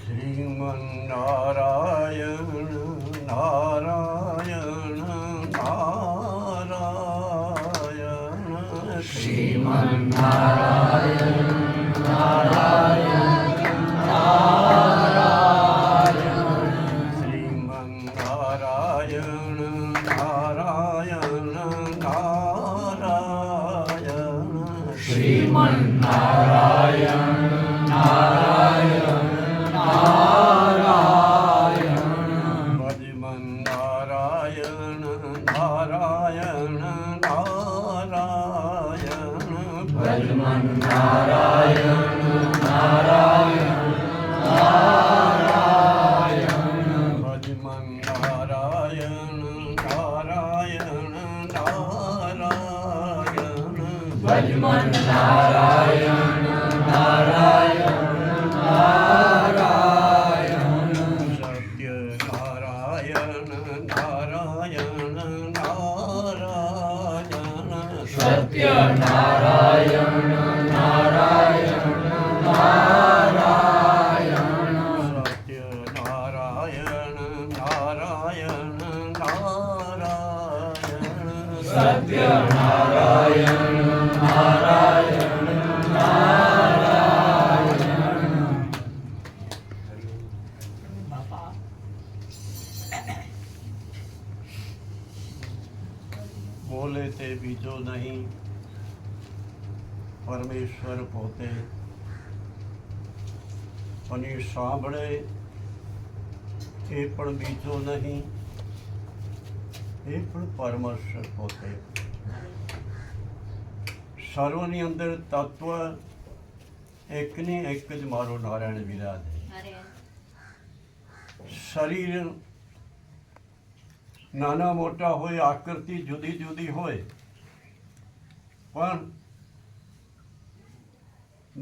શ્રીમન્નારાયણ નારાયણ નારાયણ શ્રીમન્નારાયણ નારાયણ નારાયણ શ્રીમન્નારાયણ નારાયણ નારાયણ શ્રીમન્નારાયણ નારાયણ નારાયણ ભજમન્નારાયણ નારાયણ નારાયણ ભજમન્નારાયણ નારાયણ નારાયણ ભજમન્નારાયણ નારાયણ નારાયણ ભજમન્નારાયણ નારાયણ નારાયણ સત્યનારાયણ નારાયણ નારાયણ સત્યનારાયણ નારાયણ નારાયણ સત્યનારાયણ નારાયણ નારાયણ સત્યનારાયણ નારાયણ નારાયણ બોલે તે બીજો નહીં, પરમેશ્વર પોતે. અને સાંભળે એ પણ બીજો નહીં, એ પણ પરમેશ્વર પોતે. સર્વની અંદર તત્વ એકની એક જ મારો નારાયણ વિરાજે. શરીર નાના મોટા હોય, આકૃતિ જુદી જુદી હોય, પણ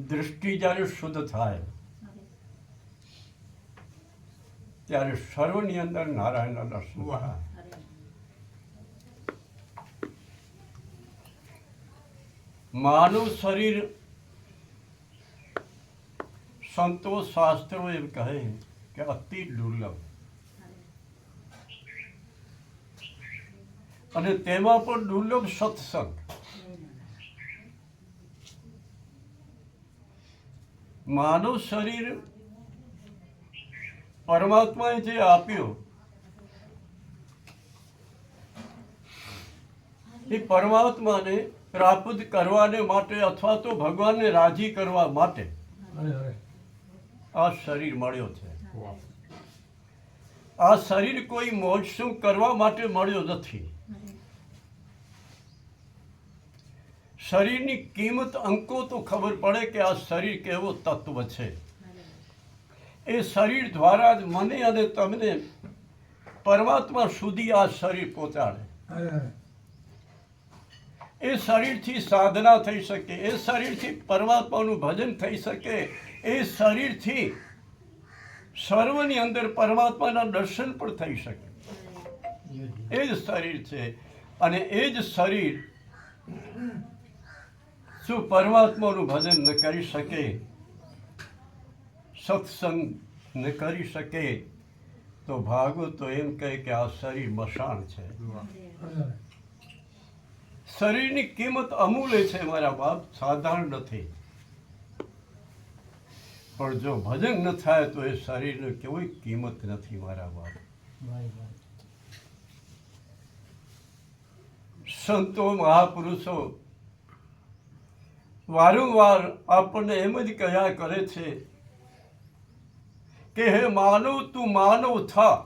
દૃષ્ટિ જ્યારે શુદ્ધ થાય ત્યારે સર્વની અંદર નારાયણના દર્શન થાય. માનવ શરીર સંતો શાસ્ત્રો એમ કહે કે અતિ દુર્લભ, અને તેમાં પણ દુર્લભ સત્સંગ. માનવ શરીર પરમાત્માએ જે આપ્યો એ પરમાત્માને પ્રાપ્ત કરવાને માટે અથવા તો ભગવાનને રાજી કરવા માટે આ શરીર મળ્યો છે. આ શરીર કોઈ મોજશું કરવા માટે મળ્યો નથી. શરીરની કિંમત અંકો તો ખબર પડે કે આ શરીર કેવો તત્વ છે. એ શરીર દ્વારા જ મને અને તમને પરમાત્મા સુધી આ શરીર પહોંચાડે. એ શરીરથી સાધના થઈ શકે, એ શરીરથી પરમાત્માનું ભજન થઈ શકે, એ શરીરથી સર્વની અંદર પરમાત્માના દર્શન પણ થઈ શકે. એ જ શરીર છે. અને એ જ શરીર શું પરમાત્માનું ભજન ન કરી શકે, સત્સંગ ન કરી શકે, તો ભાગવત તો એમ કહે કે આ શરીર મશાન છે. શરીરની કિંમત અમૂલ્ય છે મારા બાપ, સાધારણ નથી. પણ જો ભજન ન થાય તો એ શરીરની કોઈ કિંમત નથી મારા બાપ. સંતો મહાપુરુષો વારંવાર આપણને એમ જ કહ્યા કરે છે કે હે માનવ, તું માનવ થા,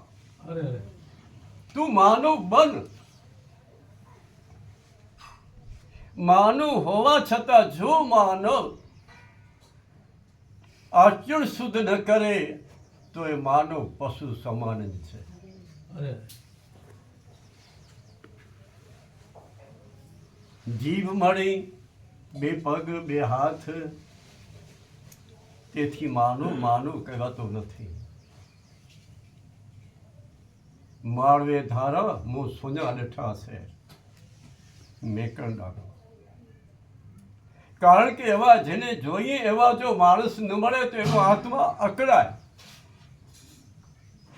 તું માનવ બન. માનવ હોવા છતાં જો માનવ આચરણ શુદ્ધ ન કરે તો એ માનવ પશુ સમાન જ છે. જીભ મળી, બે પગ બે હાથ, તેથી માનવ માનવ કહેવાતો નથી. માળવે ધારા મું સુના ડઠા છે મેકરડાનો. કારણ કે એવા જેને જોઈએ એવા જો માણસ ન મળે તો એનો આત્મા અકળાય.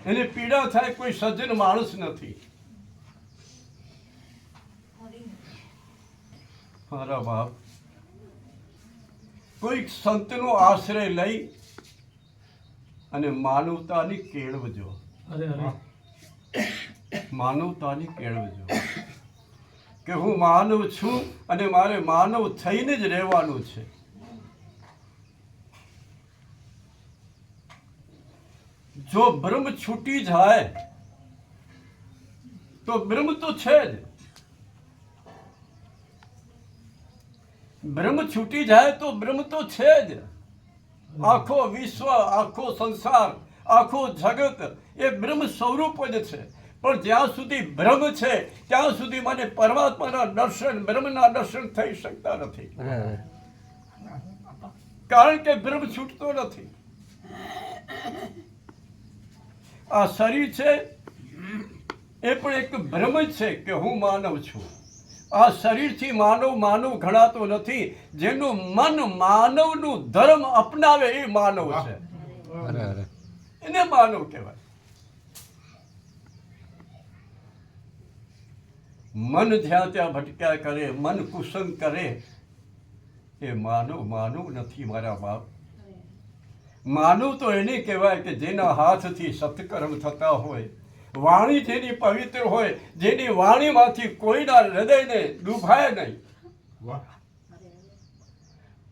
એને પીડા થાય કોઈ સજ્જન માણસ નથી. મારા બાપ, કોઈક સંતનો આશ્રય લઈ અને માનવતાની કેળવજો. માનવતાની કેળવજો કે હું માનવ છું અને મારે માનવ થઈને જ રહેવાનું છે. જો બ્રહ્મ છૂટી જાય તો બ્રહ્મ તો છે જ. બ્રહ્મ છૂટી જાય તો બ્રહ્મ તો છે જ. આખો વિશ્વ, આખો સંસાર, આખો જગત એ બ્રહ્મ સ્વરૂપ જ છે. પણ જ્યાં સુધી બ્રહ્મ છે ત્યાં સુધી મને પરમાત્માના દર્શન, બ્રહ્મના દર્શન થઈ શકતા નથી. કારણ કે બ્રહ્મ છૂટતો નથી. આ શરીર છે એ પણ એક ભ્રમ જ છે કે હું માનવ છું. આ શરીરથી માનવ ગણાતો નથી. જેનું મન માનવનું ધર્મ અપનાવે એ માનવ છે. એને માનવ કહેવાય. મન જ્યાં ત્યાં ભટક્યા કરે, મન કુસંગ કરે, એ માનવ નથી મારા બાપ. માનવ તો એને કહેવાય કે જેના હાથથી સત્કર્મ થતા હોય, વાણી જેની પવિત્ર હોય, જેની વાણીમાંથી કોઈના હૃદયને દુભાય નહીં,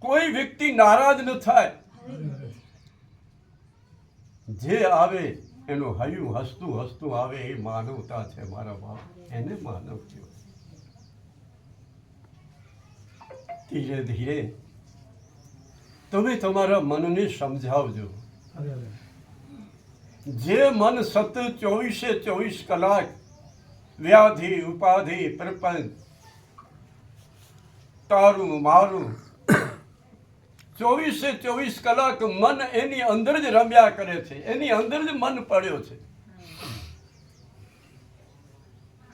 કોઈ વ્યક્તિ નારાજ ન થાય, જે આવે એનું હૈયું હસતું હસતું આવે, એ માનવતા છે મારા બાપ. એને માનવ કહેવાય. ધીરે ધીરે તમે તમારા મનને સમજાવજો. જે મન સતત 24 કલાક વ્યાધિ, ઉપાધિ, પ્રપંચ, તારું મારું 24 કલાક મન એની અંદર જ રમ્યા કરે છે, એની અંદર જ મન પડ્યો છે.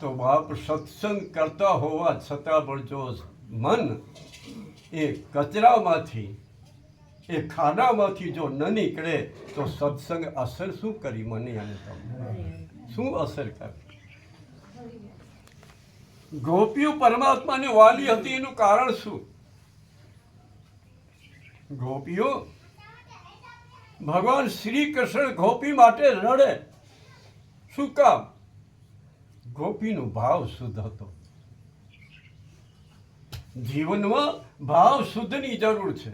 તો બાપ, સત્સંગ કરતા હોવા છતાં પણ જો મન એ કચરામાંથી, એ ખાનામાંથી જો ન નીકળે તો સત્સંગ અસર શું કરી? મને અને તમને શું અસર કરી? ગોપીઓ પરમાત્માની વાલી હતી, એનું કારણ શું? ગોપીઓ, ભગવાન શ્રી કૃષ્ણ ગોપી માટે રડે. શું કામ? ગોપીનો ભાવ શુદ્ધ હતો. જીવનમાં ભાવ શુદ્ધની જરૂર છે.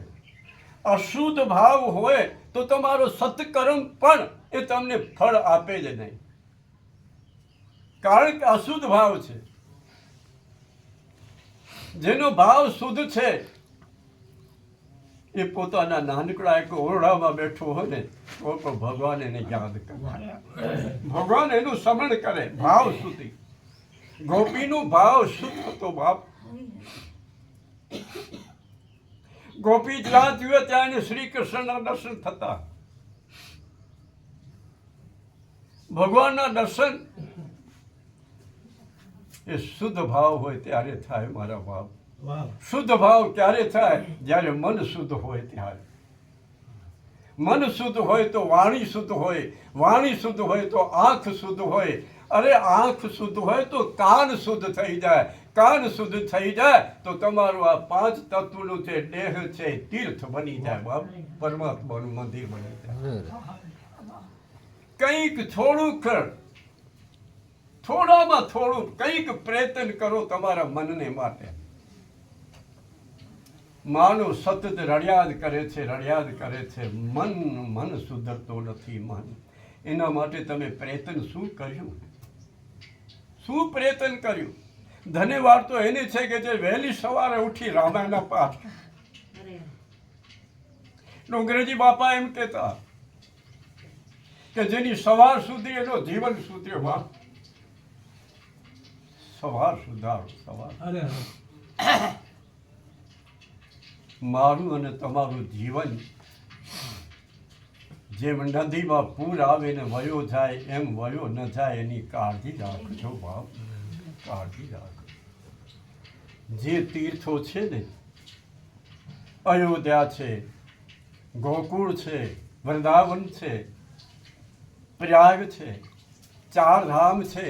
અશુદ્ધ ભાવ હોય તો તમારો સત્કર્મ પણ એ તમને ફળ આપે જ નહીં. કારણ કે અશુદ્ધ ભાવ છે. જેનો ભાવ શુદ્ધ છે એ પોતાના નાનકડા એક ઓરડામાં બેઠો હોય ને તો પણ ભગવાન એને યાદ કરે, ભગવાન એનું સ્મરણ કરે. ભાવ શુદ્ધિ. ગોપીનું ભાવ શુદ્ધ હતો બાપ. ગોપી જ્યાં જુએ ત્યાં શ્રી કૃષ્ણના દર્શન થતા. ભગવાનના દર્શન એ શુદ્ધ ભાવ હોય ત્યારે થાય મારા બાપ. શુદ્ધ ભાવ ક્યારે થાય? જ્યારે મન શુદ્ધ હોય ત્યારે. મન શુદ્ધ હોય તો વાણી શુદ્ધ હોય, વાણી શુદ્ધ હોય તો આંખ શુદ્ધ હોય, અરે આંખ શુદ્ધ હોય તો કાન શુદ્ધ થઈ જાય, કાન શુદ્ધ થઈ જાય તો તમારું આ 5 તત્વનું જે દેહ છે તીર્થ બની જાય બાપ. પરમાત્માનું મંદિર બની જાય. કંઈક થોડું કર, થોડામાં થોડું કંઈક પ્રયત્ન કરો તમારા મનને માટે. માનો સતત રડ્યાદ કરે છે, રડ્યાદ કરે છે, મન સુધરતો નથી. મન એના માટે તમે પ્રયત્ન શું કર્યું? શું પ્રયત્ન કર્યું? ધન્યવાદ તો એને છે કે જે વહેલી સવારે ઉઠી રામાયણના પાઠ. ડોંગરેજી બાપા એમ કહેતા કે જેની સવાર સુધી એનો જીવન સુધર્યો. બાપ, સવાર સુધારો, સવાર. મારું અને તમારું જીવન જેમ નદીમાં પૂર આવે ને વયો જાય એમ વયો ન જાય એની કાળજી રાખજો બાપ, કાળજી રાખજો. જે તીર્થો છે ને, અયોધ્યા છે, ગોકુળ છે, વૃંદાવન છે, પ્રયાગ છે, ચાર ધામ છે,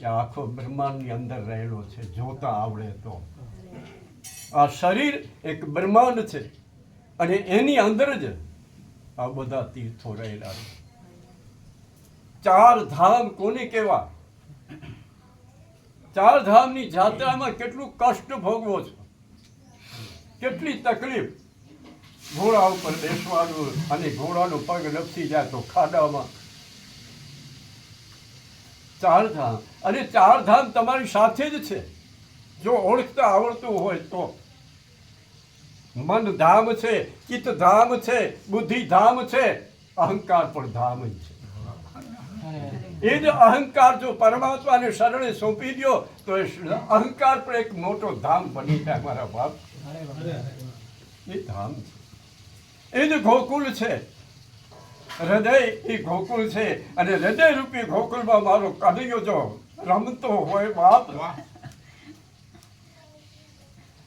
એ આખો બ્રહ્માંડની અંદર રહેલો છે જોતા આવડે તો. આ શરીર એક બ્રહ્માંડ છે અને એની અંદર જ આ બધા તીર્થો રહેલા છે. ચાર ધામ કોને કહેવા? ચાર ધામની જાત્રામાં કેટલું કષ્ટ ભોગવો છો, કેટલી તકલીફ. ઘોડા ઉપર બેસવાનું અને ઘોડાનો પગ લપસી જાય તો ખાડામાં. ચાર ધામ, અને ચાર ધામ તમારી સાથે જ છે જો ઓળખતા આવડતું હોય તો. મન ધામ છે, ચિત્ત ધામ છે, બુદ્ધિ ધામ છે, અહંકાર પણ ધામ જ છે. એ જ અહંકાર જો પરમાત્માને શરણે સોંપી દો તો એ અહંકાર પણ એક મોટો ધામ બની જાય મારા બાપ. એ ધામ છે, એ જ ગોકુળ છે. હૃદય એ ગોકુળ છે અને હૃદય રૂપી ગોકુળમાં મારો કનૈયો જો રમતો હોય બાપ,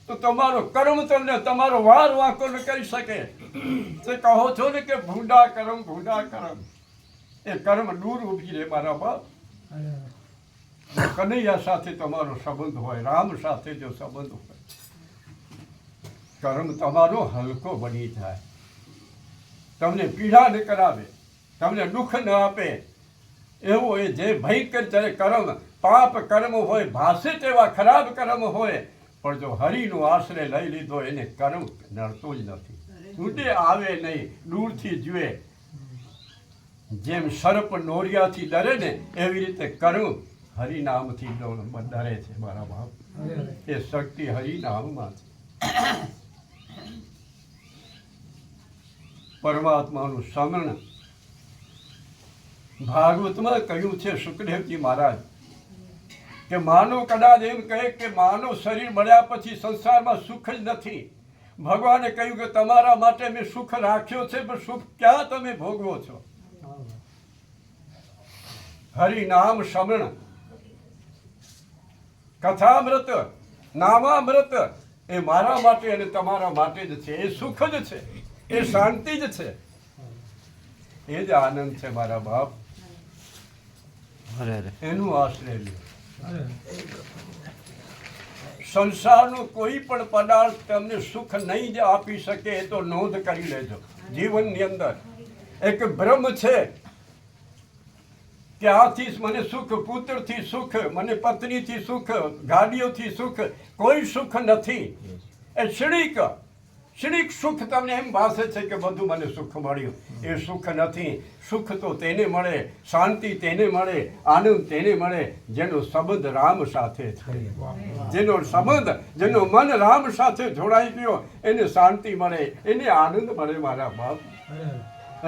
તો તમારો કર્મ તમને તમારો વાર વાંકો ન કરી શકે. તે કહો છો ને કે ભૂંડા કર્મ, ભૂંડા કર્મ, એ કર્મ દૂર ઉભી રહે મારા બાપ. કનૈયા સાથે તમારો સંબંધ હોય, રામ સાથે જો સંબંધ હોય, કર્મ તમારો હલકો બની જાય, તમને પીડા ન કરાવે, તમને દુઃખ ન આપે. એવો એ જે ભયંકર જ્યારે કર્મ, પાપ કર્મ હોય, ભાષે તેવા ખરાબ કર્મ હોય, પણ જો હરિનો આશ્રય લઈ લીધો એને કર્મ નડતો જ નથી, છૂટે આવે નહીં, દૂરથી જુએ. જેમ સર્પ નોરિયાથી ડરે ને એવી રીતે કર્મ હરિનામથી ડરે છે મારા બાપ. એ શક્તિ હરિનામમાં છે. પરમાત્માનું સ્મરણ ભાગવતમાં કહ્યું છે સુખદેવજી મહારાજ કે માનો કદાચ એમ કહે કે માનવ શરીર મળ્યા પછી સંસારમાં સુખ જ નથી. ભગવાને કહ્યું કે તમારા માટે મેં સુખ રાખ્યો છે, પણ સુખ ક્યાં તમે ભોગવો છો? હરિનામ સ્મરણ, કથામૃત, નામામૃત એ મારા માટે અને તમારા માટે જ છે. એ સુખ જ છે, એ શાંતિ જ છે, એ જ આનંદ છે મારા બાપ. એનું આશ્રય લે. સંસારનો કોઈ પણ પદાર્થ તમને સુખ નહીં જ આપી શકે, એ તો નોંધ કરી લેજો. જીવનની અંદર એક ભ્રમ છે કે આથી મને સુખ, પુત્રથી સુખ, મને પત્નીથી સુખ, ગાડીઓથી સુખ, કોઈ સુખ નથી. એ ક્ષણિક સુખ તમને એમ ભાસે છે કે બધું મને સુખ મળ્યું, એ સુખ નથી. સુખ તો તેને મળે, શાંતિ તેને મળે, આનંદ તેને મળે જેનો સંબંધ રામ સાથે છે. જેનો સંબંધ, જેનો મન રામ સાથે જોડાઈ ગયો એને શાંતિ મળે, એને આનંદ મળે મારા બાપ.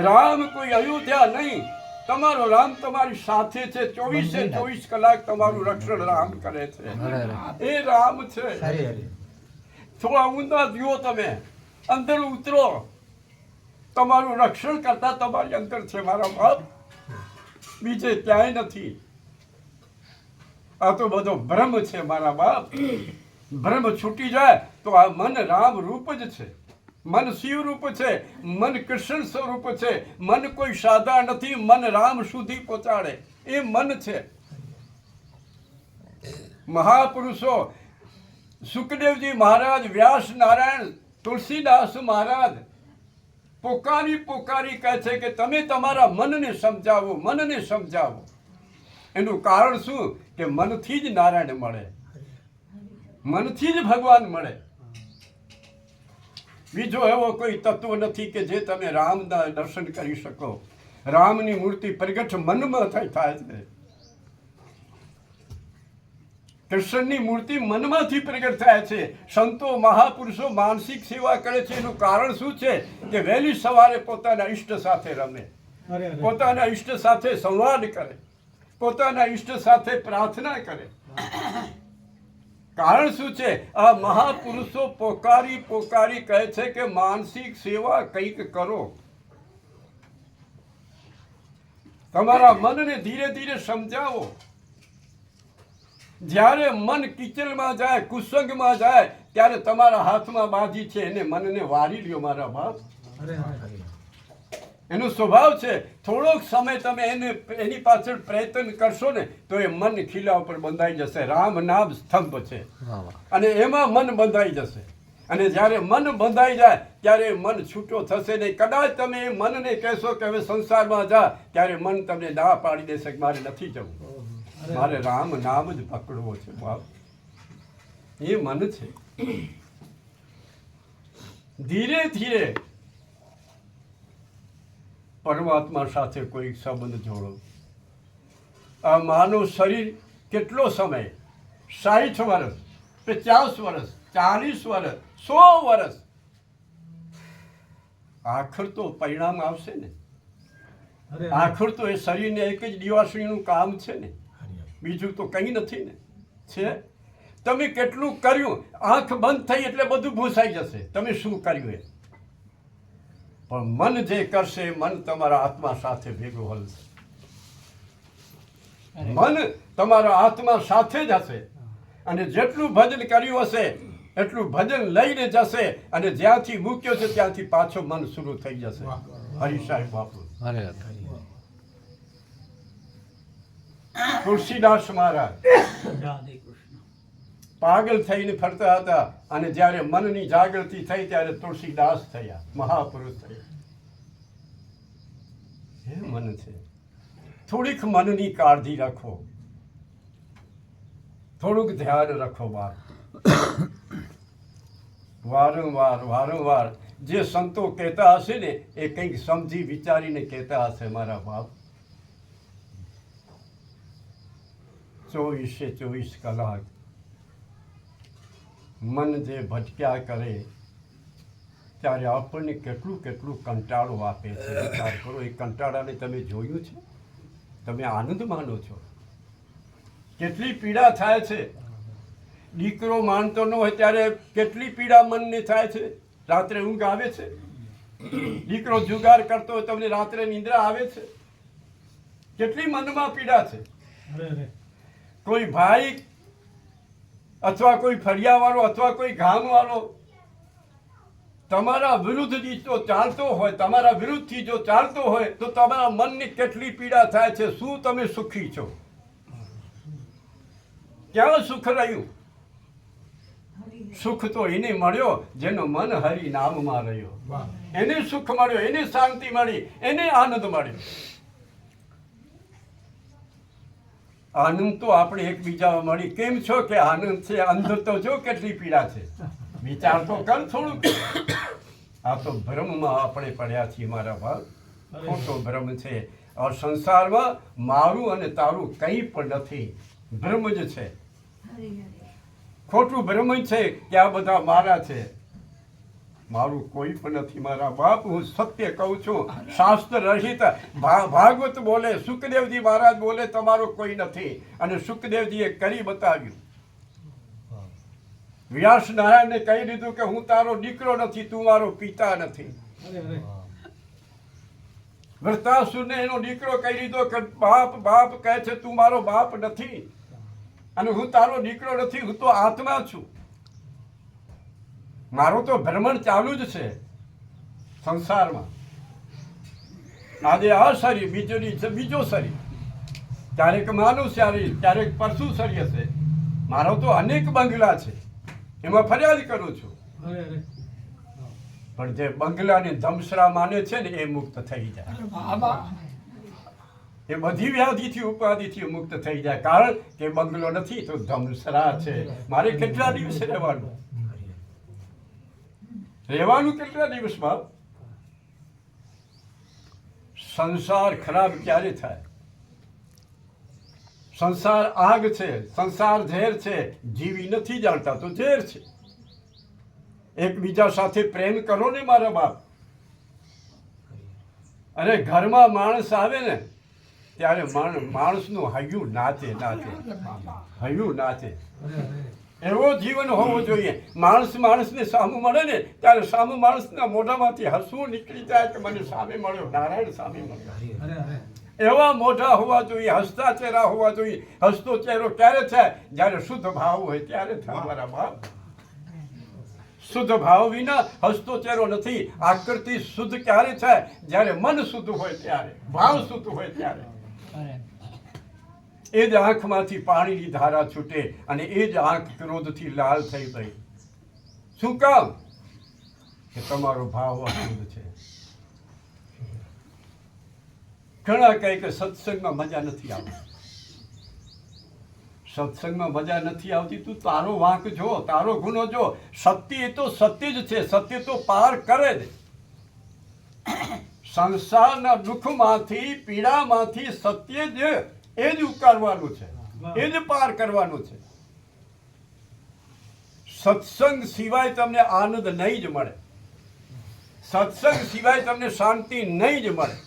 રામ કોઈ અયોધ્યા નહીં, તમારો રામ તમારી સાથે છે. 24 કલાક તમારું રક્ષણ રામ કરે છે. એ રામ છે. થોડા ઊંડા જુઓ, તમે અંદર ઉતરો, તમારું રક્ષણ કરતા તમારી અંદર છે મારા બાપ, બીજે ક્યાંય નથી. આ તો બધો ભ્રમ છે મારા બાપ. ભ્રમ છૂટી જાય તો આ મન રામ રૂપ જ છે, મન શિવ રૂપ છે, મન કૃષ્ણ સ્વરૂપ છે. મન કોઈ સાદા નથી, મન રામ સુધી પહોંચાડે એ મન છે. મહાપુરુષો સુખદેવજી મહારાજ, વ્યાસ નારાયણ, તુલસીદાસ મહારાજ પોકારી કહે છે કે તમે તમારા મનને સમજાવો, મનને સમજાવો. એનું કારણ શું કે મનથી જ નારાયણ મળે, મનથી જ ભગવાન મળે. બીજો એવો કોઈ તત્વ નથી કે જે તમે રામના દર્શન કરી શકો. રામની મૂર્તિ પ્રગટ મનમાં થાય છે. કૃષ્ણની મૂર્તિ મનમાંથી પ્રગટ થાય છે. સંતો મહાપુરુષો માનસિક સેવા કરે છે. એનું કારણ શું છે કે વહેલી સવારે પોતાના ઈષ્ટ સાથે રમે, પોતાના ઈષ્ટ સાથે સંવાદ કરે, પોતાના ઈષ્ટ સાથે પ્રાર્થના કરે. કારણ શું છે? આ મહાપુરુષો પોકારી કહે છે કે માનસિક સેવા કંઈક કરો. તમારા મનને ધીરે ધીરે સમજાવો. જ્યારે મન કિચલમાં જાય, કુસંગમાં જાય, ત્યારે તમારા હાથમાં બાજી છે, એને મનને વારી લ્યો મારા બાપ. એનો સ્વભાવ છે. થોડોક સમય તમે એની પાછળ પ્રયત્ન કરશો ને તો એ મન ખીલા ઉપર બંધાઈ જશે. રામ નામ સ્તંભ છે અને એમાં મન બંધાઈ જશે. અને જ્યારે મન બંધાઈ જાય ત્યારે મન છૂટો થશે નહીં. કદાચ તમે એ મનને કહેશો કે હવે સંસારમાં જા, ત્યારે મન તમને ના પાડી દેશે કે મારે નથી જવું, મારે રામ નામ જ પકડવો છે. બાપ, એ મન છે. ધીરે ધીરે પરમાત્મા સાથે કોઈ સંબંધ જોડો. આ માનવ શરીર કેટલો સમય, 60 વર્ષ, 50 વર્ષ, 40 વર્ષ, 100 વર્ષ, આખર તો પરિણામ આવશે ને. આખર તો એ શરીરને એક જ દિવાસળીનું કામ છે ને, બીજું તો કંઈ નથી ને. છે તમે કેટલું કર્યું, આંખ બંધ થઈ એટલે બધું ભૂસાઈ જશે તમે શું કર્યું એ. પણ મન જે કરશે, મન તમારા આત્મા સાથે ભેગું હલશે. મન તમારા આત્મા સાથે જ હશે અને જેટલું ભજન કર્યું હશે એટલું ભજન લઈને જશે અને જ્યાંથી મૂક્યો છે ત્યાંથી પાછો મન શરૂ થઈ જશે. હરિ સાહેબ બાપુ, તુલસીદાસ મહારાજ પાગલ થઈને ફરતા હતા અને જ્યારે મનની જાગૃતિ થઈ ત્યારે તુલસીદાસ થયા, મહાપુરુષ થયા. એ મન છે. થોડીક મનની કાળજી રાખો, થોડુંક ધ્યાન રાખો. બાપ, વારંવાર જે સંતો કહેતા હશે ને એ કંઈક સમજી વિચારીને કહેતા હશે. મારા બાપ, 24 કલાક મન જે ભટક્યા કરે ત્યારે આપણને કેટલું કંટાળો આપે છે. વિચાર કરો, એ કંટાળાને તમે જોયું છે? તમે આનંદ માનો છો? કેટલી પીડા થાય છે. દીકરો માનતો ન હોય ત્યારે કેટલી પીડા મનને થાય છે. રાત્રે ઊંઘ આવે છે? દીકરો જુગાર કરતો હોય તમને રાત્રે નિંદ્રા આવે છે? કેટલી મનમાં પીડા છે. કોઈ ભાઈ અથવા કોઈ ફળિયાવાળો અથવા કોઈ ગામવાળો તમારા વિરુદ્ધથી જો ચાલતો હોય, તમારા વિરુદ્ધથી જો ચાલતો હોય તો તમારા મનની કેટલી પીડા થાય છે. શું તમે સુખી છો? ક્યાં સુખ રહ્યું? સુખ તો એને મળ્યો જેનો મન હરિ નામમાં રહ્યો. એને સુખ મળ્યો, એને શાંતિ મળી, એને આનંદ મળ્યો. આનંદ તો આપણે એકબીજામાં મળી. કેમ છો કે આનંદ છે? અંદર તો જો કેટલી પીડા છે. વિચાર તો કર થોડુંક. આ તો ભ્રમમાં આપણે પડ્યા છીએ મારા ભાવ. ખોટો ભ્રમ છે. और સંસારમાં મારું અને તારું કંઈ પણ નથી. ભ્રમ જ છે. ખોટું ભ્રમ જ છે કે આ બધા મારા છે. મારું કોઈ પણ નથી મારા બાપ. હું સત્ય કહું છું. શાસ્ત્ર રહિત ભાગવત બોલે, સુખદેવજી મહારાજ બોલે તમારો કોઈ નથી. અને સુખદેવજીએ કરી બતાવ્યું. વ્યાસ નારાયણને કહી દીધું કે હું તારો દીકરો નથી, તું મારો પિતા નથી. વૃત્તાસુરને એનો દીકરો કહી દીધો કે બાપ કહે છે તું મારો બાપ નથી અને હું તારો દીકરો નથી, હું તો આત્મા છું. મારું તો ભ્રમણ ચાલુ જ છે સંસારમાં. આજે આ શરીર, બીજો શરીર, ક્યારેક માનવ શરીર, ક્યારેક પશુ શરીર હશે. મારો તો અનેક બંગલા છે, એમાં ફરિયાદ કરું છું. પણ જે બંગલાને ધમસરા માને છે ને એ મુક્ત થઈ જાય. એ બધી વ્યાધિથી ઉપાધિથી મુક્ત થઈ જાય. કારણ કે બંગલો નથી તો ધમસરા છે. મારે કેટલા દિવસ રહેવાનું કેટલા દિવસમાં? સંસાર ખરાબ ક્યારે થાય? સંસાર આગ છે, સંસાર ઝેર છે. જીવી નથી જાણતા તો ઝેર છે. એકબીજા સાથે પ્રેમ કરો ને મારા બાપ. અરે ઘરમાં માણસ આવે ને ત્યારે માણસનું હૈયું નાચે. હૈયું નાચે. એવો જીવન હોવો જોઈએ. માણસને સામું મળે ને ત્યારે સામું માણસના મોઢામાંથી હસવું નીકળી જાય કે મને સામે મળ્યો, નારાયણ સામે મળ્યો. એવા મોઢા હોવા જોઈએ, હસતા ચહેરા હોવા જોઈએ. હસતો ચહેરો ક્યારે થાય? જ્યારે શુદ્ધ ભાવ હોય ત્યારે થાય મારા બાપ. શુદ્ધ ભાવ વિના હસતો ચહેરો નથી. આકૃતિ શુદ્ધ ક્યારે થાય? જ્યારે મન શુદ્ધ હોય ત્યારે, ભાવ શુદ્ધ હોય ત્યારે. એ જ આંખમાંથી પાણીની ધારા છૂટે અને એ જ આંખ ક્રોધથી લાલ થઈ ગઈ. શું કામ? કે તમારો ભાવ અશુદ્ધ છે. ઘણા કહે કે સત્સંગમાં મજા નથી આવતી. સત્સંગમાં મજા નથી આવતી. તું તારો વાંક જો, તારો ગુનો જો. સત્ય એ તો સત્ય જ છે. સત્ય તો પાર કરે જ. સંસારના દુઃખમાંથી, પીડામાંથી સત્ય જ એ જ ઉકાળવાનું છે, એ જ પાર કરવાનું છે. સત્સંગ સિવાય તમને આનંદ નહીં જ મળે. સત્સંગ સિવાય તમને શાંતિ નહીં જ મળે.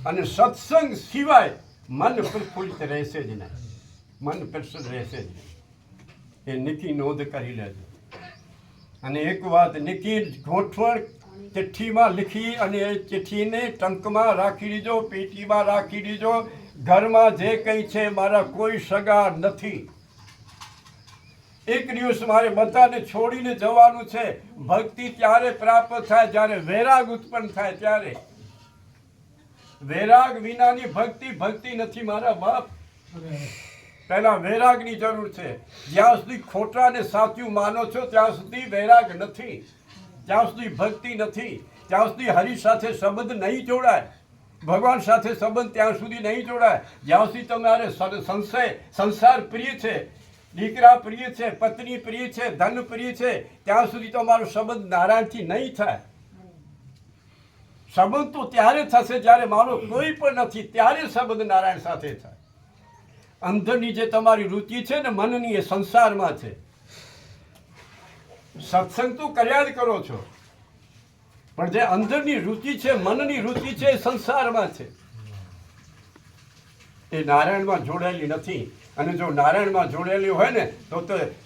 અને સત્સંગ સિવાય મન પ્રફુલ્લિત રહેશે જ નહીં, મન પ્રસન્ન રહેશે જ નહીં. એ નિકી નોંધ કરી લેજો. અને એક વાત, નિકી ગોઠવણ ચિઠ્ઠીમાં લીખી અને એ ચિઠ્ઠીને ટંકમાં રાખી દીજો, પેટીમાં રાખી દીજો. ઘરમાં જે કંઈ છે મારા કોઈ સગા નથી. એક દિવસ મારે બધાને છોડીને જવાનું છે. ભક્તિ ત્યારે પ્રાપ્ત થાય જ્યારે વૈરાગ ઉત્પન્ન થાય ત્યારે. વૈરાગ વિનાની ભક્તિ ભક્તિ નથી મારા બાપ. પહેલા વૈરાગની જરૂર છે. જ્યાં સુધી ખોટાને સાચું માનો છો ત્યાં સુધી વૈરાગ નથી. જ્યાં સુધી ભક્તિ નથી, ત્યાં સુધી હરિ સાથે સંબંધ નહીં જોડાય. ભગવાન સાથે સંબંધ ત્યાં સુધી નહીં જોડાય જ્યાં સુધી તમારે સંસાર પ્રિય છે, દીકરા પ્રિય છે, પત્ની પ્રિય છે, ધન પ્રિય છે, ત્યાં સુધી તમારો સંબંધ નારાયણથી નહીં થાય. સંબંધ તો ત્યારે થશે જ્યારે મારો કોઈ પણ નથી, ત્યારે સંબંધ નારાયણ સાથે થાય. અંદરની જે તમારી રુચિ છે ને મનની, એ સંસારમાં છે. સત્સંગ તો કર્યા જ કરો છો, પણ જે અંદરની રુચિ છે, મનની રુચિ છે, એ સંસારમાં છે. એ નારાયણમાં જોડાયેલી નથી. અને જો નારાયણમાં જોડાયેલી હોય ને તો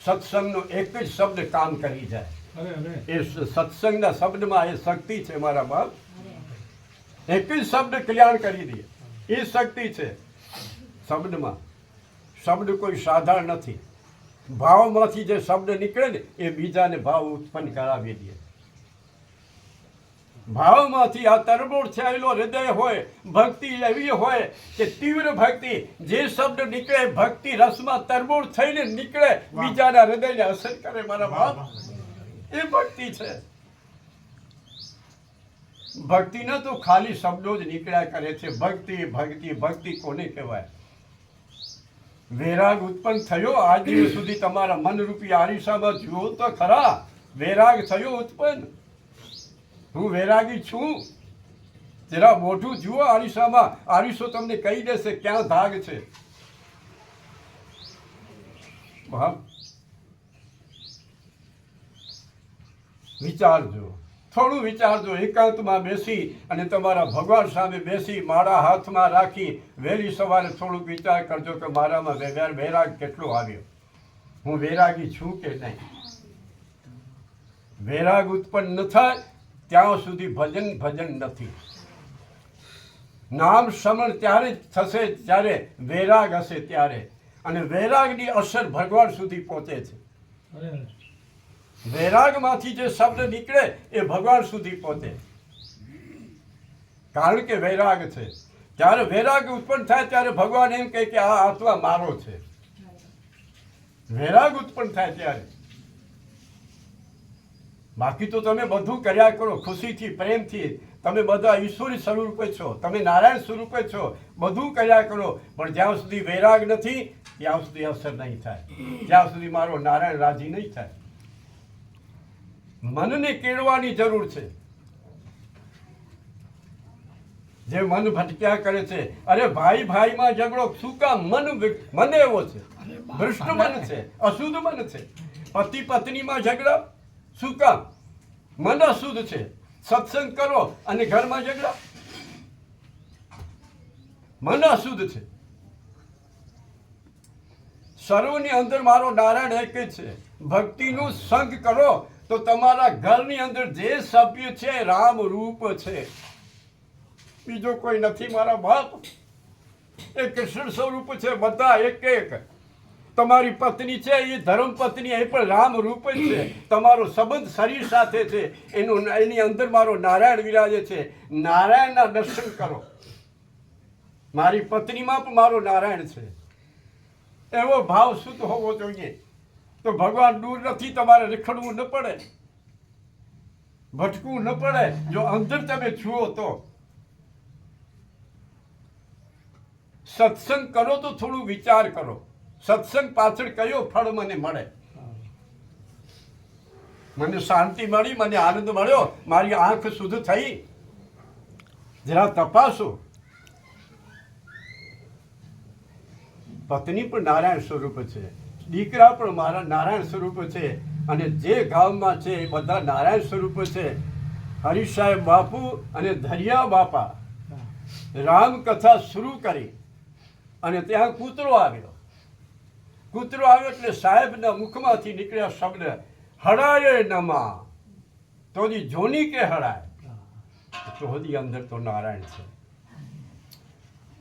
સત્સંગનો એક જ શબ્દ કામ કરી જાય. એ સત્સંગના શબ્દમાં એ શક્તિ છે મારા બાપ. એક જ શબ્દ કલ્યાણ કરી દે, એ શક્તિ છે શબ્દમાં. શબ્દ કોઈ સાધારણ નથી. ભાવમાંથી જે શબ્દ નીકળે ને એ બીજાને ભાવ ઉત્પન્ન કરાવી દે. ભાવમાંથી આ તરબોળ થયેલો હૃદય હોય, ભક્તિ એવી હોય કે તીવ્ર ભક્તિ, જે શબ્દ નીકળે ભક્તિ રસમાં તરબોળ થઈને નીકળે, બીજાના હૃદયને અસર કરે મારા બાપ. એ ભક્તિ છે. ભક્તિના તો ખાલી શબ્દો જ નીકળ્યા કરે છે. ભક્તિ ભક્તિ ભક્તિ કોને કહેવાય? વૈરાગ ઉત્પન્ન થયો આજ દિવસ સુધી તમારા મનરૂપી આરીસામાં જુઓ તો ખરા. વૈરાગ થયો ઉત્પન્ન. હું વૈરાગી છું. જરા મોઢું જુઓ આરીસામાં, આરીસો તમને કહી દેશે ક્યાં ધાગ છે. વિચારજો, થોડું વિચારજો. એકાંતમાં બેસી અને તમારા ભગવાન સામે બેસી, માળા હાથમાં રાખી વહેલી સવારે થોડુંક વિચાર કરજો કે મારામાં વૈરાગ કેટલો આવ્યો. હું વૈરાગી છું કે નહીં. વૈરાગ ઉત્પન્ન ન થાય ત્યાં સુધી ભજન નથી. નામ સ્મરણ ત્યારે થશે જ્યારે વૈરાગ હશે ત્યારે. અને વૈરાગની અસર ભગવાન સુધી પહોંચે છે. વૈરાગમાંથી જે શબ્દ નીકળે એ ભગવાન સુધી પહોંચે, કારણ કે વૈરાગ છે. જ્યારે વૈરાગ ઉત્પન્ન થાય ત્યારે ભગવાન એમ કહે કે આ આત્મા મારો છે. વૈરાગ ઉત્પન્ન થાય ત્યારે. બાકી તો તમે બધું કર્યા કરો ખુશીથી, પ્રેમથી. તમે બધા ઈશ્વરી સ્વરૂપે છો, તમે નારાયણ સ્વરૂપે છો, બધું કર્યા કરો. પણ જ્યાં સુધી વૈરાગ નથી ત્યાં સુધી અસર નહીં થાય, જ્યાં સુધી મારો નારાયણ રાજી નહીં થાય. મનને કેળવાની જરૂર છે. જે મન ભટક્યા કરે છે, અરે ભાઈ ભાઈમાં ઝઘડો શું કામ? મન એવો છે, ભ્રષ્ટ મન છે, અશુદ્ધ મન છે. પતિ પત્નીમાં ઝઘડા શું કામ? મન અશુદ્ધ છે. સત્સંગ કરો અને ઘરમાં ઝઘડા, મન અશુદ્ધ છે. સર્વની અંદર મારો નારાયણ એક જ છે. ભક્તિનો સંગ કરો તો તમારા ઘરની અંદર જે સભ્ય છે રામ રૂપ છે, બીજો કોઈ નથી મારા બાપ. એ કૃષ્ણ સ્વરૂપ છે. બધા એક એક તમારી પત્ની છે એ ધર્મ પત્ની, એ પણ રામ રૂપ જ છે. તમારો સંબંધ શરીર સાથે છે, એની અંદર મારો નારાયણ વિરાજે છે. નારાયણના દર્શન કરો. મારી પત્નીમાં પણ મારો નારાયણ છે. એવો ભાવ શુદ્ધ હોવો જોઈએ. તો ભગવાન દૂર નથી, તમારે રખડવું ન પડે, ભટકવું ન પડે. જો અંદર તમે છુઓ તો સત્સંગ કરો તો થોડું વિચાર કરો. સત્સંગ પાછળ કયો ફળ મને મળે? મને શાંતિ મળી, મને આનંદ મળ્યો, મારી આંખ શુદ્ધ થઈ, જરા તપાસો. પત્ની પણ નારાયણ સ્વરૂપ છે, દીકરા પણ મારા નારાયણ સ્વરૂપ છે, અને જે ગામમાં છે એ બધા નારાયણ સ્વરૂપ છે. હરીશ સાહેબ બાપુ અને ધરિયા બાપા રામકથા શરૂ કરી, અને ત્યાં કૂતરો આવ્યો. કૂતરો આવ્યો એટલે સાહેબના મુખમાંથી નીકળ્યા શબ્દ, હડાય નમા. તો જોની કે હડાય, તો હજી અંદર તો નારાયણ છે.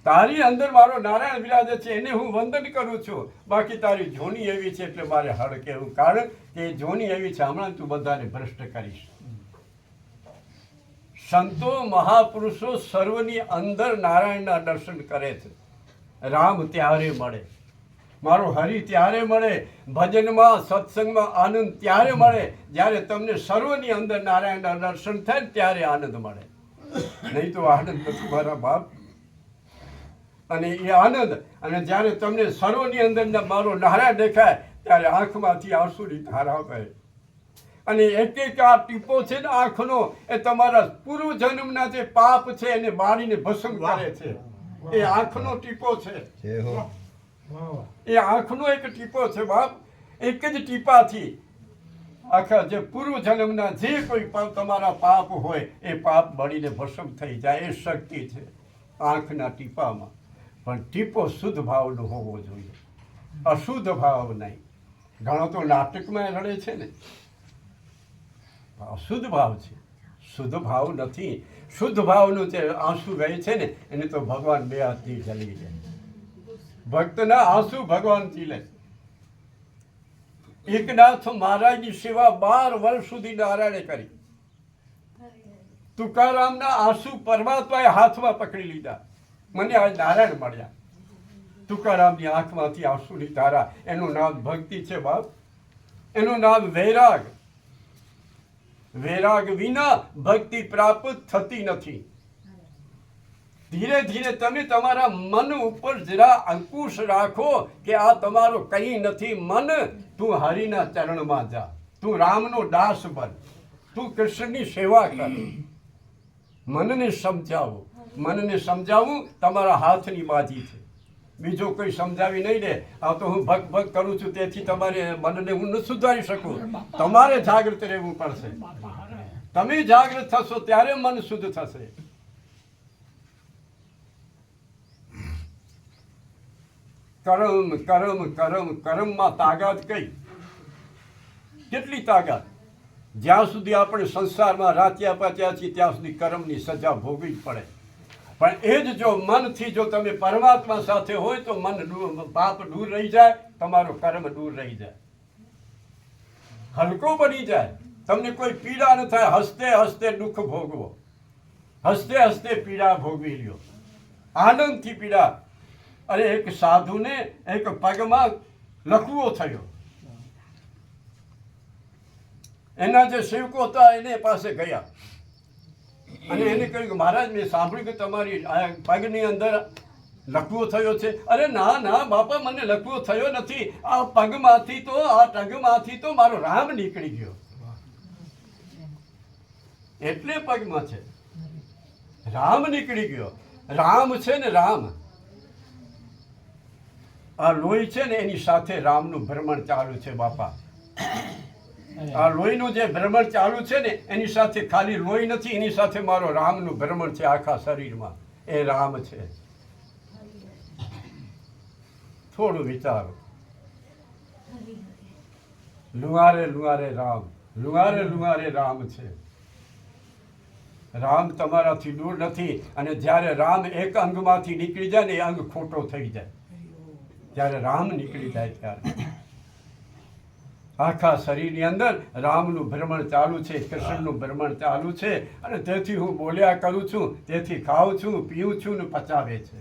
તારી અંદર મારો નારાયણ વિરાજે છે, એને હું વંદન કરું છું. બાકી તારી જોની એવી છે એટલે મારે હળ કહેવું, કારણ કે જોની એવી છે, હમણાં તું બધાને ભ્રષ્ટ કરીશ. સંતો મહાપુરુષો સર્વની અંદર નારાયણના દર્શન કરે છે. રામ ત્યારે મળે, મારો હરિ ત્યારે મળે, ભજનમાં સત્સંગમાં આનંદ ત્યારે મળે જ્યારે તમને સર્વની અંદર નારાયણના દર્શન થાય ને ત્યારે આનંદ મળે. નહીં તો આનંદ નથી મારા બાપ. અને એ આનંદ, અને જ્યારે તમને સર્વની અંદર મારો નારાયણ દેખાય ત્યારે આંખમાંથી આંસુની ધારા વહે. અને એક એક આ ટીપો છે ને આંખનો, એ તમારા પૂર્વ જન્મના જે પાપ છે એને બાળીને ભસ્મ કરે છે. એ આંખનો ટીપો છે, એ આંખનો એક ટીપો છે બાપ. એક જ ટીપાથી આખા જે પૂર્વ જન્મના જે કોઈ તમારા પાપ હોય એ પાપ બળીને ભસ્મ થઈ જાય. એ શક્તિ છે આંખના ટીપામાં. પણ ટીપો શુદ્ધ ભાવનો હોવો જોઈએ, અશુદ્ધ ભાવ નહીં. ઘણો તો નાટકમાં રડે છે ને, અશુદ્ધ ભાવ છે, શુદ્ધ ભાવ નથી. શુદ્ધ ભાવનું જે આંસુ વહે છે ને એને તો ભગવાન બે હાથથી જલી જાય. ભક્તના આંસુ ભગવાન ઝીલે. એકનાથ મહારાજની સેવા 12 વર્ષ સુધી નારાયણે કરી. તુકારામના આંસુ પરમાત્માએ હાથમાં પકડી લીધા. મને આ નારાયણ મળ્યા. તુકારામની આંખમાંથી આંસુની ધારા, એનું નામ ભક્તિ છે બાપ. એનું નામ વૈરાગ. વૈરાગ વિના ભક્તિ પ્રાપ્ત થતી નથી. ધીરે ધીરે તમે તમારા મન ઉપર જરા અંકુશ રાખો કે આ તમારો કંઈ નથી. મન, તું હરિના ચરણમાં જા, તું રામનો દાસ બન, તું કૃષ્ણની સેવા કર. મનને સમજાવો. મનને સમજાવવું તમારા હાથની બાજી છે. બીજો કોઈ સમજાવી નહીં દે. આ તો હું ભગ ભગ કરું છું તેથી તમારે મનને હું ન સુધારી શકું. તમારે જાગૃત રહેવું પડશે. તમે જાગૃત થશો ત્યારે મન શુદ્ધ થશે. કરમ કરમ કરમ કરમમાં તાકાત કઈ? કેટલી તાકાત? જ્યાં સુધી આપણે સંસારમાં રાત્યા પાત્યા છીએ ત્યાં સુધી કર્મની સજા ભોગવી જ પડે. પણ એ જ જો મનથી જો તમે પરમાત્મા સાથે હોય તો મન પાપ દૂર રહી જાય, તમારો કર્મ દૂર રહી જાય, હલકો બની જાય. તમને કોઈ પીડા ન થાય. હસતે હસતે દુઃખ ભોગવો, હસતે હસતે પીડા ભોગવી લ્યો, આનંદથી પીડા. અરે એક સાધુને એક પગમાં લકવો થયો. એના જે સેવકો હતા એને પાસે ગયા અને એને કહ્યું કે મહારાજ, મેં સાંભળ્યું કે તમારી પગની અંદર લકવો થયો છે. અરે ના ના બાપા, મને લકવો થયો નથી. આ પગમાંથી તો, આ ટગમાંથી તો મારો રામ નીકળી ગયો, એટલે પગમાં છે. રામ નીકળી ગયો. રામ છે ને, રામ. આ લોહી છે ને એની સાથે રામનું ભ્રમણ ચાલુ છે બાપા. આ લોહીનું જે ભ્રમણ ચાલુ છે ને એની સાથે ખાલી લોહી નથી, એની સાથે મારો રામનું ભ્રમણ છે આખા શરીરમાં. એ રામ છે. થોડું વિચારો. લુહારે લુહારે રામ, લુહારે લુહારે રામ છે. રામ તમારાથી દૂર નથી. અને જ્યારે રામ એક અંગમાંથી નીકળી જાય ને એ અંગ ખોટો થઈ જાય. જ્યારે રામ નીકળી જાય ત્યારે આખા શરીરની અંદર રામનું ભ્રમણ ચાલુ છે, કૃષ્ણનું ભ્રમણ ચાલુ છે, અને તેથી હું બોલ્યા કરું છું, તેથી ખાઉં છું, પીઉં છું ને પચાવે છે.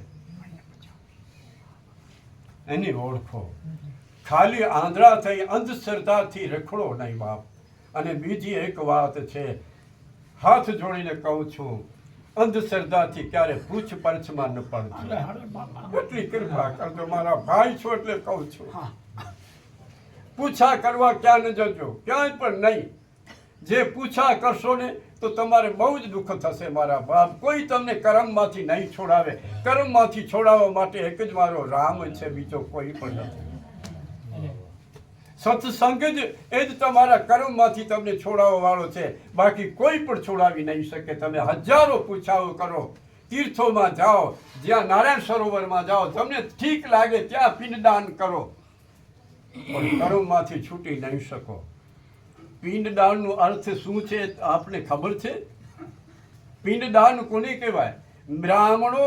એની ઓળખો. ખાલી આંધળા થઈ અંધશ્રદ્ધાથી રખડો નહીં બાપ. અને બીજી એક વાત છે, હાથ જોડીને કહું છું, અંધશ્રદ્ધાથી ક્યારે પૂછપરછમાં ન પડજો. એટલી કૃપા કરજો મારા ભાઈ છો એટલે કહું છું. પૂછા કરવા ક્યાં ન જજો, ક્યાંય પણ નહીં. જે પૂછા કરશો ને તો તમારે બહુ જ દુઃખ થશે મારા બાપ. કોઈ તમને કર્મમાંથી નહીં છોડાવે. કર્મમાંથી છોડાવવા માટે એક જ મારો રામ છે, બીજો કોઈ પણ નથી. સત્સંગ જ એ જ તમારા કર્મમાંથી તમને છોડાવવા વાળો છે, બાકી કોઈ પણ છોડાવી નહીં શકે. તમે હજારો પૂછાઓ કરો, તીર્થોમાં જાઓ, જ્યાં નારાયણ સરોવરમાં જાઓ, તમને ઠીક લાગે ત્યાં પિંડદાન કરો, પણ કર્મમાંથી છૂટી નહીં શકો. પિંડદાનનો અર્થ શું છે આપને ખબર છે? પિંડદાન કોને કહેવાય? બ્રાહ્મણો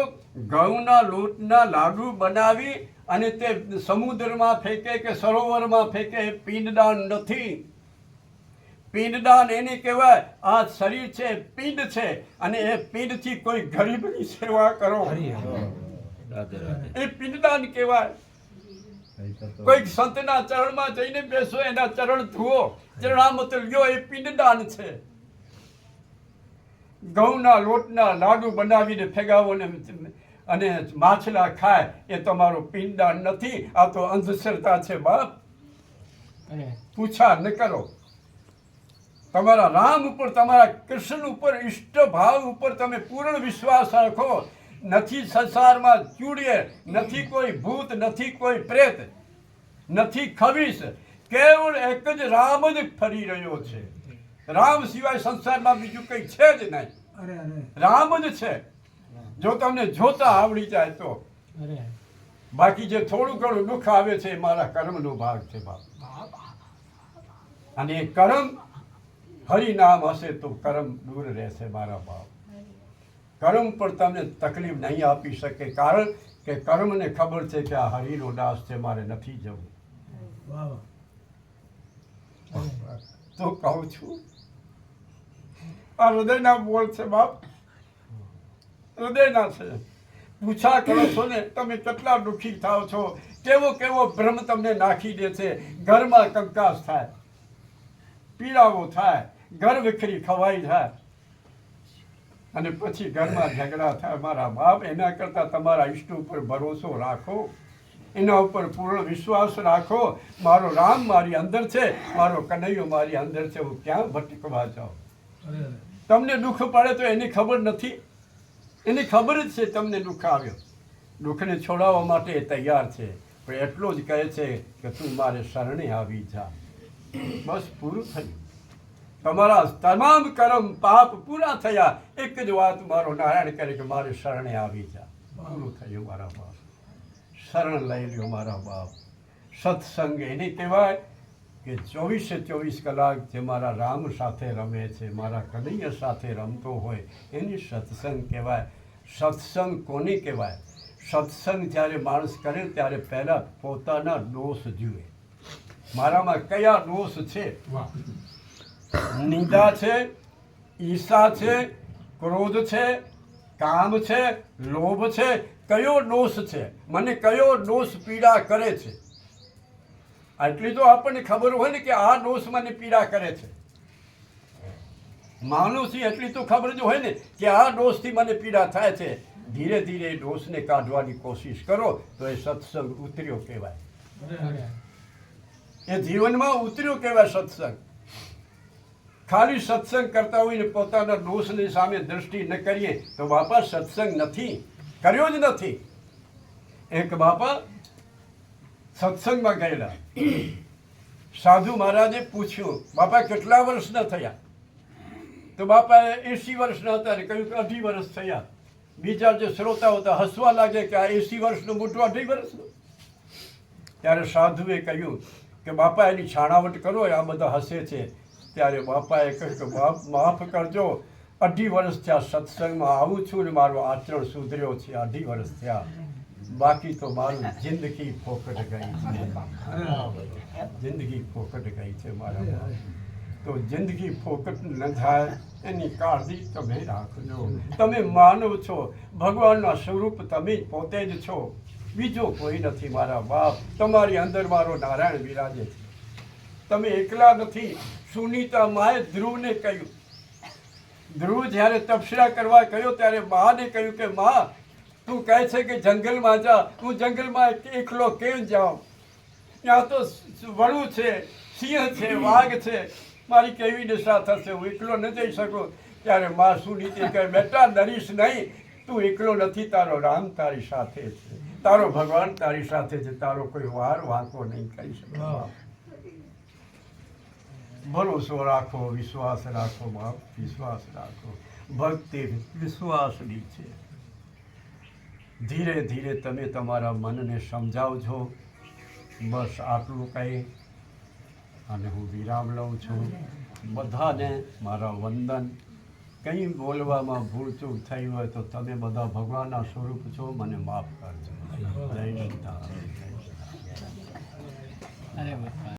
ઘઉંના લોટના લાડુ બનાવી અને તે સમુદ્રમાં ફેંકે કે સરોવરમાં ફેંકે, એ પિંડદાન નથી. પિંડદાન એને કહેવાય, આ શરીર છે પિંડ છે, અને એ પિંડથી કોઈ ગરીબની સેવા કરો, એ પિંડદાન કહેવાય. કોઈક સંતના ચરણમાં જઈને બેસો, એના ચરણ ધુઓ, ચરણામત લ્યો, એ પિંડદાન છે. ઘઉંના લોટના લાડુ બનાવીને ફેગાવો અને માછલા ખાય, એ તમારો પિંડદાન નથી. આ તો અંધશ્રદ્ધા છે બાપ. પૂછા ન કરો. તમારા રામ ઉપર, તમારા કૃષ્ણ ઉપર, ઈષ્ટ ભાવ ઉપર તમે પૂર્ણ વિશ્વાસ રાખો. નથી સંસારમાં ચૂડીએ, નથી કોઈ ભૂત, નથી કોઈ પ્રેત, નથી ખવીશ, કેવળ એક જ રામ જ ફરી રહ્યો છે. રામ સિવાય સંસારમાં બીજું કંઈ છે જ નહીં. રામ જ છે. જો તમને જોતા આવડી જાય તો. બાકી જે થોડું ઘણું દુઃખ આવે છે એ મારા કર્મનો ભાગ છે બાપ. અને એ કર્મ હરિનામ હશે તો કર્મ દૂર રહેશે મારા બાપ. કર્મ પર તમને તકલીફ નહીં આપી શકે, કારણ કે કર્મને ખબર છે કે આ હરિનો દાસ છે, મારે નથી જવું. તો કહું છું, આ હૃદયના બોલ છે બાપ, હૃદયના છે. પૂછા કરો છો ને તમે કેટલા દુઃખી થાવ છો, કેવો કેવો ભ્રમ તમને નાખી દે છે. ઘરમાં કંકાસ થાય, પીડાવો થાય, ઘર વિખરી ખવાઈ જાય, અને પછી ઘરમાં ઝઘડા થાય. મારા બાપ, એના કરતાં તમારા ઈષ્ટ ઉપર ભરોસો રાખો, એના ઉપર પૂર્ણ વિશ્વાસ રાખો. મારો રામ મારી અંદર છે, મારો કનૈયો મારી અંદર છે, હું ક્યાં ભટકવા જાઉં? તમને દુઃખ પડે તો એની ખબર નથી, એની ખબર જ છે તમને દુઃખ આવ્યો. દુઃખને છોડાવવા માટે એ તૈયાર છે, પણ એટલો જ કહે છે કે તું મારે શરણે આવી જા. બસ પૂરું થયું. તમારા તમામ કર્મ પાપ પૂરા થયા. એક જ વાત મારો નારાયણ કરે કે મારે શરણે આવી જા. પૂરું થયું મારા બાપ. શરણ લઈ લ્યો મારા બાપ. સત્સંગ એને કહેવાય કે 24 કલાક જે મારા રામ સાથે રમે છે, મારા કનૈયા સાથે રમતો હોય, એની સત્સંગ કહેવાય. સત્સંગ કોને કહેવાય? સત્સંગ જ્યારે માણસ કરે ત્યારે પહેલાં પોતાના દોષ જુએ. મારામાં કયા દોષ છે? નિંદા છે, ઈર્ષા છે, ક્રોધ છે, કામ છે, લોભ છે. કયો દોષ છે? મને કયો દોષ પીડા કરે છે? આટલી તો આપણને ખબર હોય ને કે આ દોષ મને પીડા કરે છે. માનુસી એટલી તો ખબર જ હોય ને કે આ દોષથી મને પીડા થાય છે. ધીરે ધીરે દોષને કાઢવાની કોશિશ કરો તો એ સત્સંગ ઉતર્યો કહેવાય. એ જીવનમાં ઉતર્યો કહેવાય સત્સંગ. ખાલી સત્સંગ કરતા હોઈને પોતાના દોષની સામે દ્રષ્ટિ ન કરીએ તો બાપા સત્સંગ નથી, કર્યો જ નથી. એક બાપા સત્સંગમાં ગયેલા. સાધુ મહારાજે પૂછ્યું, બાપા કેટલા વર્ષના થયા? તો બાપાએ 80 વર્ષના હતા ને કહ્યું કે 18 વર્ષ થયા. બીજા જે શ્રોતાઓ હતા હસવા લાગે કે આ 80 વર્ષનું મોટું 18 વર્ષનું. ત્યારે સાધુએ કહ્યું કે બાપા એની છાણાવટ કરો, આ બધા હસે છે. ત્યારે બાપાએ કહ્યું કે બાપ માફ કરજો, 18 વર્ષ થયા સત્સંગમાં આવું છું ને મારો આચરણ સુધર્યો છે. 18 વર્ષ થયા. બાકી તો મારું જિંદગી ફોકટ ગઈ છે, જિંદગી ફોકટ ગઈ છે મારા બાપ. તો જિંદગી ફોકટ ન થાય એની કાળજી તમે રાખજો. તમે માનવ છો, ભગવાનના સ્વરૂપ તમે જ પોતે જ છો, બીજો કોઈ નથી મારા બાપ. તમારી અંદર મારો નારાયણ બિરાજે છે. તમે એકલા નથી. સુનીતા માએ ધ્રુવને કહ્યું, ધ્રુવ જ્યારે તપસ્યા કરવા કહ્યો ત્યારે માને કહ્યું કે માં, તું કહે છે કે જંગલમાં જા, હું જંગલમાં એકલો કેમ જાઉં? ત્યાં તો વણું છે, સિંહ છે, વાઘ છે, મારી કેવી દશા થશે? હું એકલો ન જઈ શકું. ત્યારે માં સુનીતે કહે, બેટા ડરીશ નહીં, તું એકલો નથી, તારો રામ તારી સાથે છે, તારો ભગવાન તારી સાથે છે, તારો કોઈ વાર વાંકો નહીં કરી શકે. ભરોસો રાખો, વિશ્વાસ રાખો બાપ, વિશ્વાસ રાખો. ભક્તિ વિશ્વાસની છે. ધીરે ધીરે તમે તમારા મનને સમજાવજો. બસ આટલું કહી અને હું વિરામ લઉં છું. બધાને મારા વંદન. કંઈ બોલવામાં ભૂલચૂક થઈ હોય તો તમે બધા ભગવાનના સ્વરૂપ છો, મને માફ કરજો. જય સીતારામ.